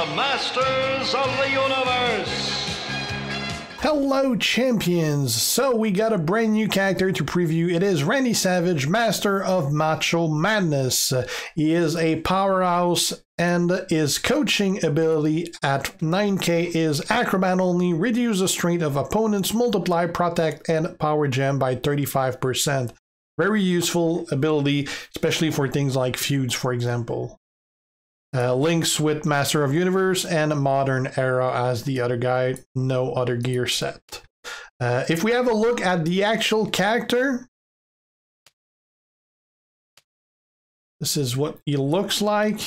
the Masters of the Universe. Hello champions! So we got a brand new character to preview. It is Randy Savage, Master of Macho Madness. He is a powerhouse and his coaching ability at 9k is Acrobat only, reduce the strength of opponents, multiply, protect, and power gem by 35%. Very useful ability, especially for things like feuds, for example. Links with Master of Universe and Modern Era as the other guy, no other gear set. If we have a look at the actual character, this is what he looks like.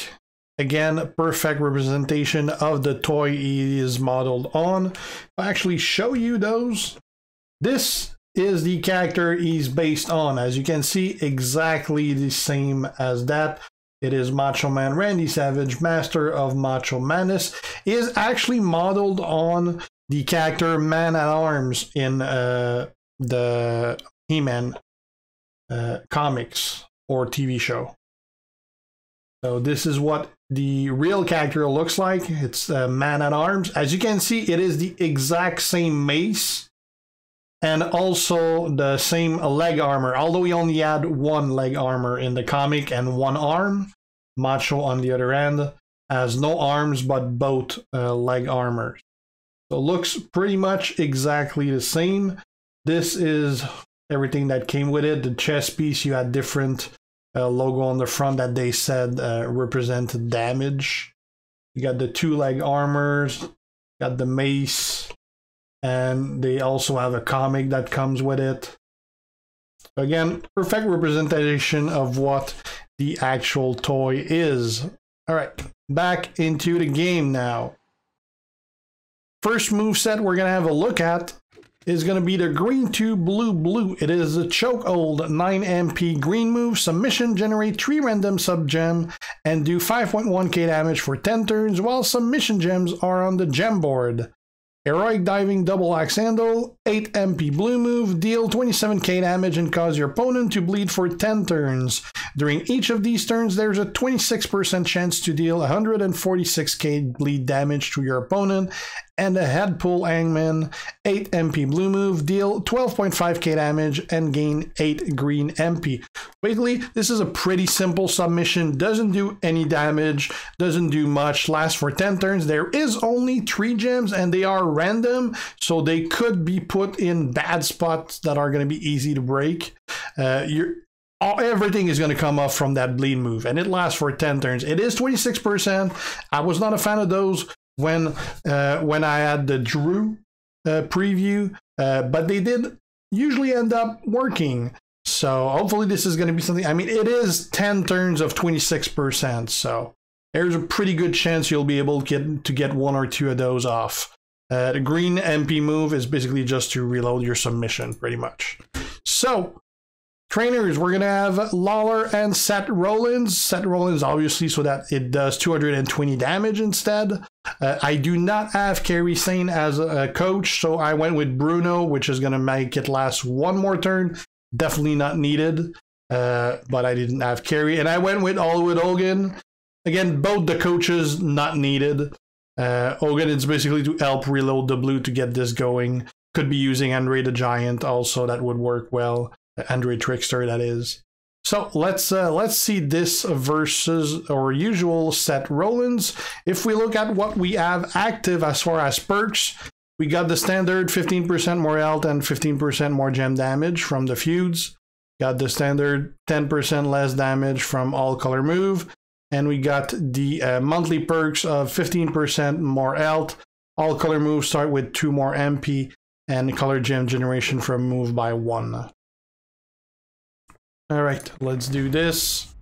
Again, perfect representation of the toy he is modeled on. I'll actually show you those. This is the character he's based on. As you can see, exactly the same as that. It is Macho Man Randy Savage, Master of Macho Madness. He is actually modeled on the character Man-at-Arms in the Hangman comics or TV show. So this is what the real character looks like. It's Man-at-Arms. As you can see, it is the exact same mace and also the same leg armor, although he only had one leg armor in the comic and one arm. Macho, on the other end, has no arms but both leg armor. So looks pretty much exactly the same. This is everything that came with it. The chest piece, you had different logo on the front that they said represented damage. You got the two leg armors, got the mace, and they also have a comic that comes with it. Again, perfect representation of what the actual toy is. All right, back into the game now. First moveset we're gonna have a look at is gonna be the green 2 blue blue. It is a chokehold 9 MP green move, submission, generate 3 random sub gem and do 5.1k damage for 10 turns while submission gems are on the gem board. Heroic diving double axe handle, 8 MP blue move, deal 27k damage and cause your opponent to bleed for 10 turns. During each of these turns, there's a 26% chance to deal 146k bleed damage to your opponent. And a head pull Hangman, 8 MP blue move, deal 12.5k damage and gain 8 green MP. Basically, this is a pretty simple submission, doesn't do any damage, doesn't do much, lasts for 10 turns. There is only 3 gems and they are random, so they could be put in bad spots that are going to be easy to break. Everything is going to come off from that bleed move, and it lasts for 10 turns. It is 26%. I was not a fan of those when I had the Drew preview, but they did usually end up working. So hopefully this is going to be something. I mean, it is 10 turns of 26%, so there's a pretty good chance you'll be able to get 1 or 2 of those off. The green MP move is basically just to reload your submission, pretty much. So trainers, we're going to have Lawler and Seth Rollins. Seth Rollins, obviously, so that it does 220 damage instead. I do not have Guersan as a coach, so I went with Bruno, which is going to make it last 1 more turn. Definitely not needed, but I didn't have Carrie. And I went with Hollywood Hogan. Again, both the coaches, not needed. Hogan is basically to help reload the blue to get this going. Could be using Andre the Giant also, that would work well. Andre Trickster, that is. So let's see this versus our usual Seth Rollins. If we look at what we have active as far as perks, we got the standard 15% more health and 15% more gem damage from the feuds. Got the standard 10% less damage from all color move. And we got the monthly perks of 15% more health. All color moves start with 2 more MP and color gem generation from move by 1. All right, let's do this.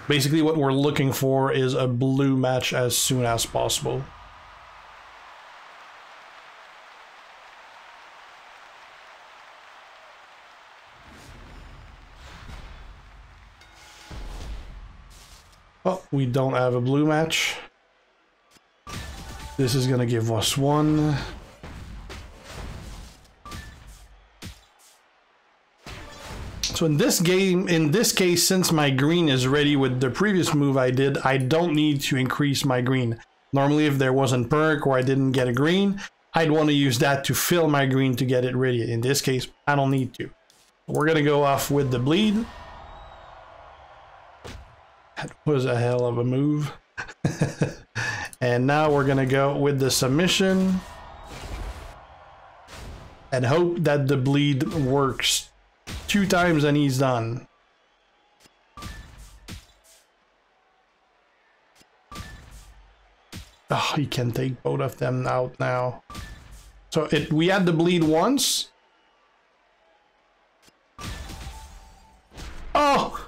Basically, what we're looking for is a blue match as soon as possible. Well, we don't have a blue match. This is gonna give us 1. So in this case, since my green is ready with the previous move I did, I don't need to increase my green. Normally, if there wasn't perk or I didn't get a green, I'd want to use that to fill my green to get it ready. In this case, I don't need to. We're going to go off with the bleed. That was a hell of a move. And now we're going to go with the submission. And hope that the bleed works 2 times and he's done. Oh, he can take both of them out now. So we had the bleed once. Oh!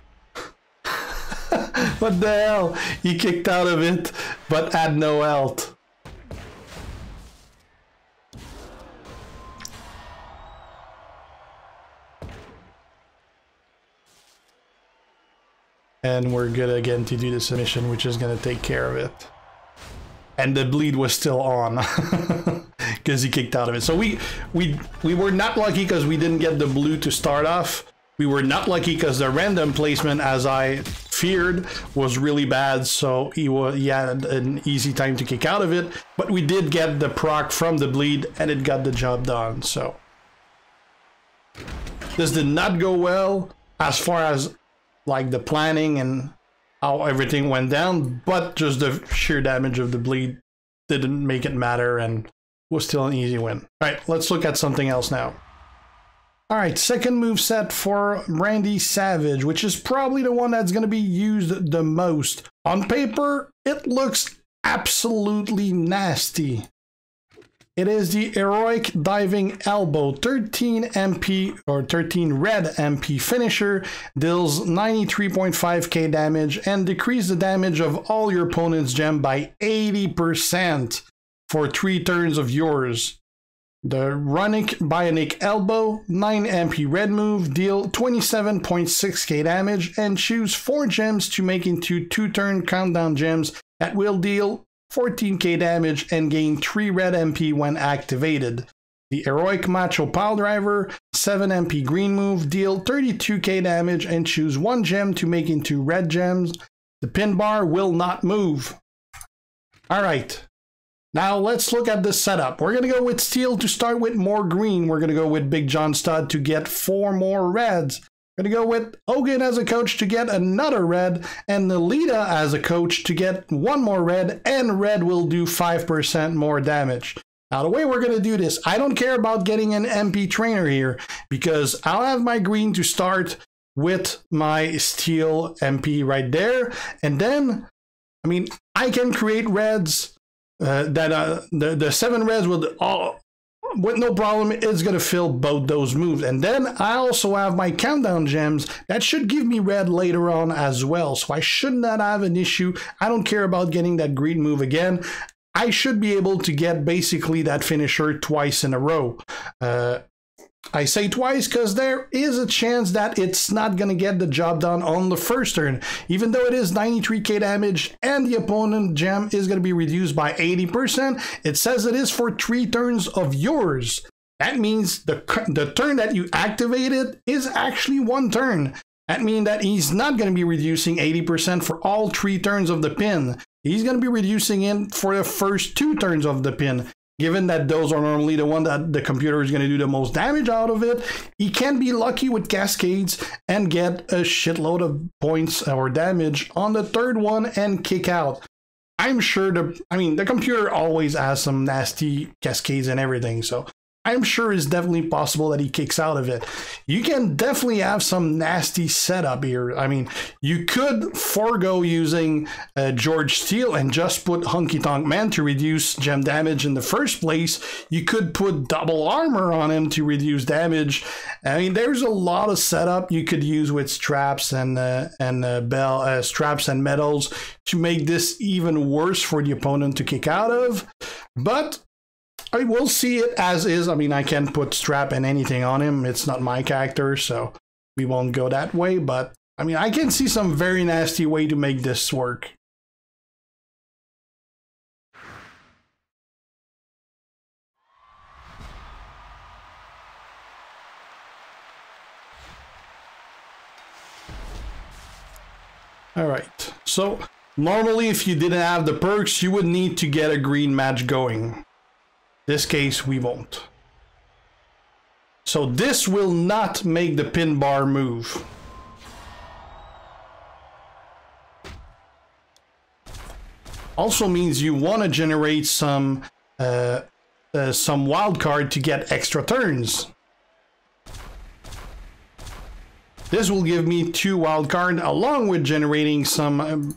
What the hell? He kicked out of it, but had no health. And we're good again to do the submission, which is going to take care of it. And the bleed was still on because he kicked out of it. So we were not lucky because we didn't get the blue to start off. We were not lucky because the random placement, as I feared, was really bad. So he had an easy time to kick out of it. But we did get the proc from the bleed and it got the job done. So this did not go well as far as like the planning and how everything went down, but just the sheer damage of the bleed didn't make it matter and was still an easy win. All right, let's look at something else now. All right, second move set for Randy Savage, which is probably the one that's going to be used the most. On paper, it looks absolutely nasty. It is the Heroic Diving Elbow, 13 MP or 13 red MP finisher, deals 93.5k damage and decrease the damage of all your opponent's gem by 80% for 3 turns of yours. The Runic Bionic Elbow, 9 MP red move, deal 27.6k damage and choose 4 gems to make into 2-turn countdown gems that will deal 14k damage and gain 3 red MP when activated. The Heroic Macho Piledriver, 7 MP green move, deal 32k damage and choose 1 gem to make into red gems. The pin bar will not move. Alright, now let's look at the setup. We're going to go with steel to start with more green. We're going to go with Big John Studd to get 4 more reds. We're going to go with Hogan as a coach to get another red, and Nalita as a coach to get 1 more red, and red will do 5% more damage. Now, the way we're going to do this, I don't care about getting an MP trainer here, because I'll have my green to start with my steel MP right there, and then, I mean, I can create reds the 7 reds will all with no problem. It's gonna fill both those moves, and then I also have my countdown gems that should give me red later on as well, so I should not have an issue. I don't care about getting that green move again. I should be able to get basically that finisher twice in a row. I say twice because there is a chance that it's not going to get the job done on the first turn. Even though it is 93k damage and the opponent gem is going to be reduced by 80%, it says it is for 3 turns of yours. That means the turn that you activated is actually 1 turn. That means that he's not going to be reducing 80% for all 3 turns of the pin. He's going to be reducing it for the first 2 turns of the pin. Given that those are normally the one that the computer is going to do the most damage out of it, he can be lucky with cascades and get a shitload of points or damage on the 3rd one and kick out. I'm sure the computer always has some nasty cascades and everything, so I'm sure it's definitely possible that he kicks out of it. You can definitely have some nasty setup here. I mean, you could forego using George Steele and just put Honky Tonk Man to reduce gem damage in the first place. You could put double armor on him to reduce damage. I mean, there's a lot of setup you could use with straps and straps and medals to make this even worse for the opponent to kick out of. But I will see it as is. I mean, I can put strap and anything on him. It's not my character, so we won't go that way. But, I mean, I can see some very nasty way to make this work. Alright, so normally if you didn't have the perks, you would need to get a green match going. This case, we won't. So this will not make the pin bar move. Also means you want to generate some wild card to get extra turns. This will give me 2 wild card along with generating some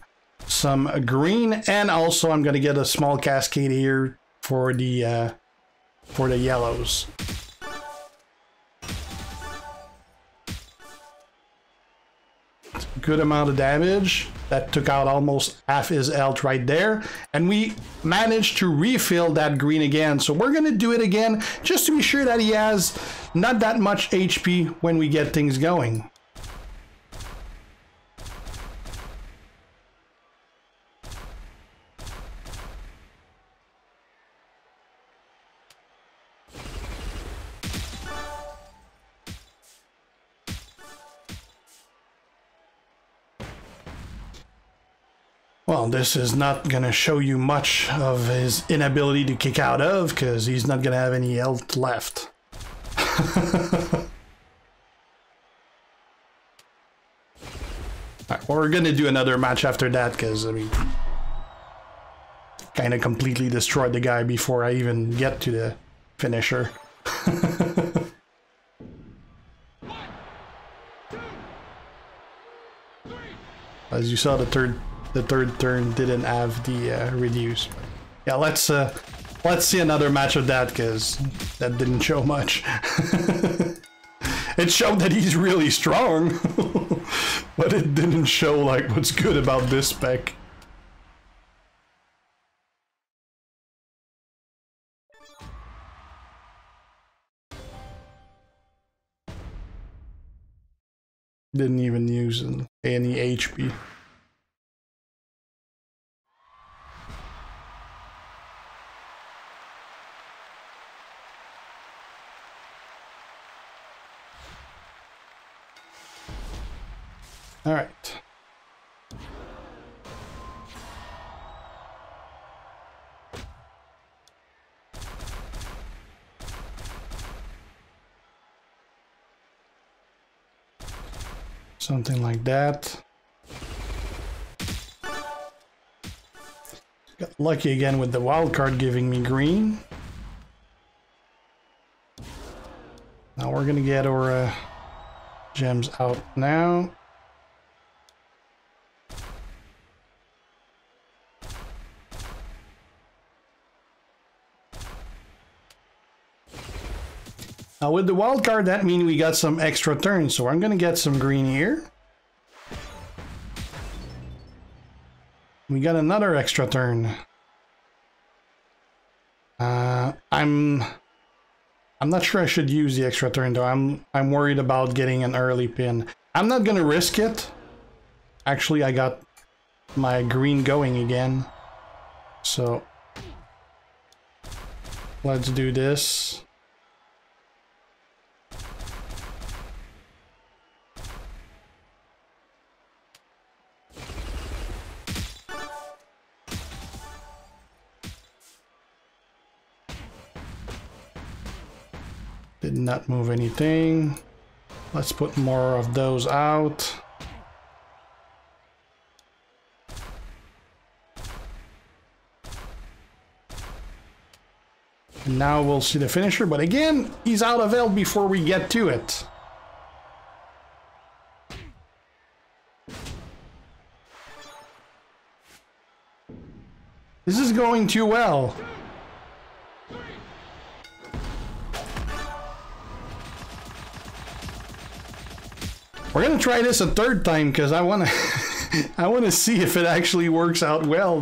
green, and also I'm gonna get a small cascade here for the yellows. Good amount of damage. That took out almost half his health right there, and we managed to refill that green again. So we're gonna do it again just to be sure that he has not that much HP when we get things going. Well, this is not going to show you much of his inability to kick out of, because he's not going to have any health left. Alright, well, we're going to do another match after that, because, I mean, kind of completely destroyed the guy before I even get to the finisher. As you saw, the third turn didn't have the reduce. Yeah, let's see another match of that, because that didn't show much. It showed that he's really strong, but it didn't show like what's good about this spec. Didn't even use any HP. All right. Something like that. Got lucky again with the wild card giving me green. Now we're gonna get our gems out now. Now with the wild card, that means we got some extra turns, so I'm gonna get some green here. We got another extra turn. I'm not sure I should use the extra turn though. I'm worried about getting an early pin. I'm not gonna risk it. Actually, I got my green going again, so let's do this. Did not move anything. Let's put more of those out. And now we'll see the finisher, but again, he's out of health before we get to it. This is going too well. We're gonna try this a third time because I wanna I wanna see if it actually works out well.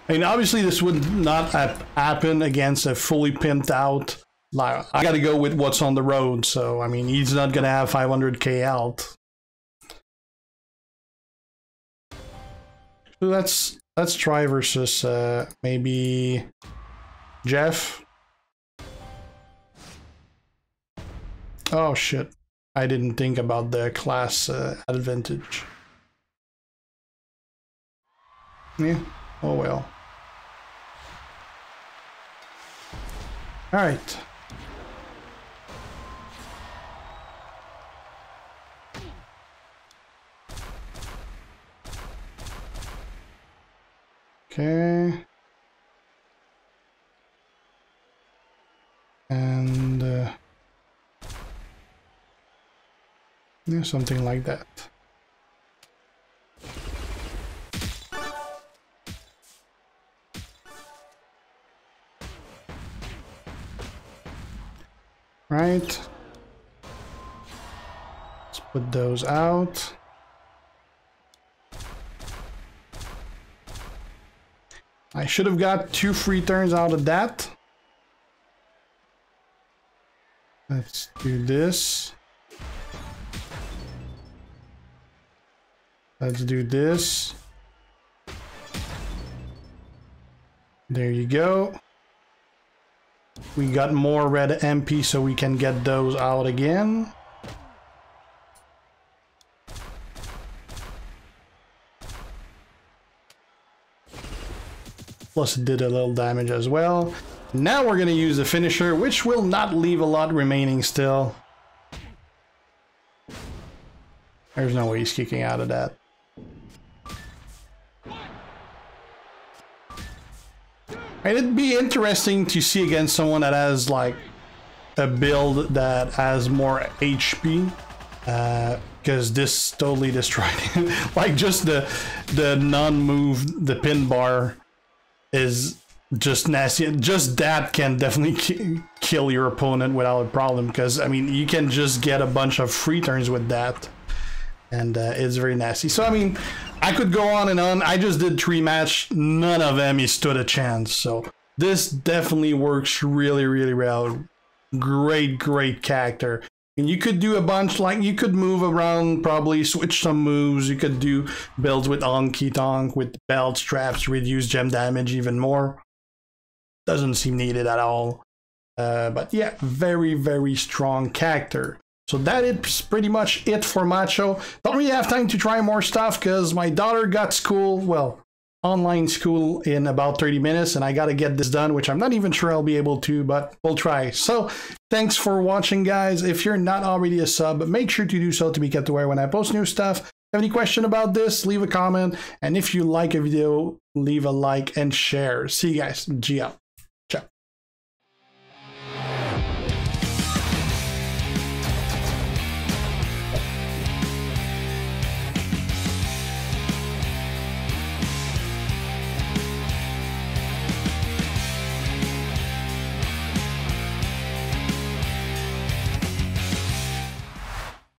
I mean, obviously this would not happen against a fully pimped out. I gotta go with what's on the road, so I mean he's not gonna have 500k health. So let's try versus maybe Jeff. Oh shit. I didn't think about the class advantage. Yeah, oh well. All right. Okay. And yeah, something like that. Right. Let's put those out. I should have got 2 free turns out of that. Let's do this. Let's do this. There you go. We got more red MP, so we can get those out again. Plus it did a little damage as well. Now we're going to use the finisher, which will not leave a lot remaining still. There's no way he's kicking out of that. It'd be interesting to see against someone that has like a build that has more HP, because this totally destroyed him. Like just the non-move, the pin bar is just nasty. Just that can definitely kill your opponent without a problem, because I mean you can just get a bunch of free turns with that, and it's very nasty. So I mean, I could go on and on. I just did 3 match, none of them he stood a chance. So this definitely works really, really well. Great character. And you could do a bunch, like you could move around, probably switch some moves. You could do builds with Honky Tonk, with belt straps, reduce gem damage even more. Doesn't seem needed at all. But yeah, very strong character. So that is pretty much it for Macho. Don't really have time to try more stuff because my daughter got school, well, online school in about 30 minutes, and I got to get this done, which I'm not even sure I'll be able to, but we'll try. So thanks for watching, guys. If you're not already a sub, make sure to do so to be kept aware when I post new stuff. If you have any question about this, leave a comment. And if you like a video, leave a like and share. See you guys. G out.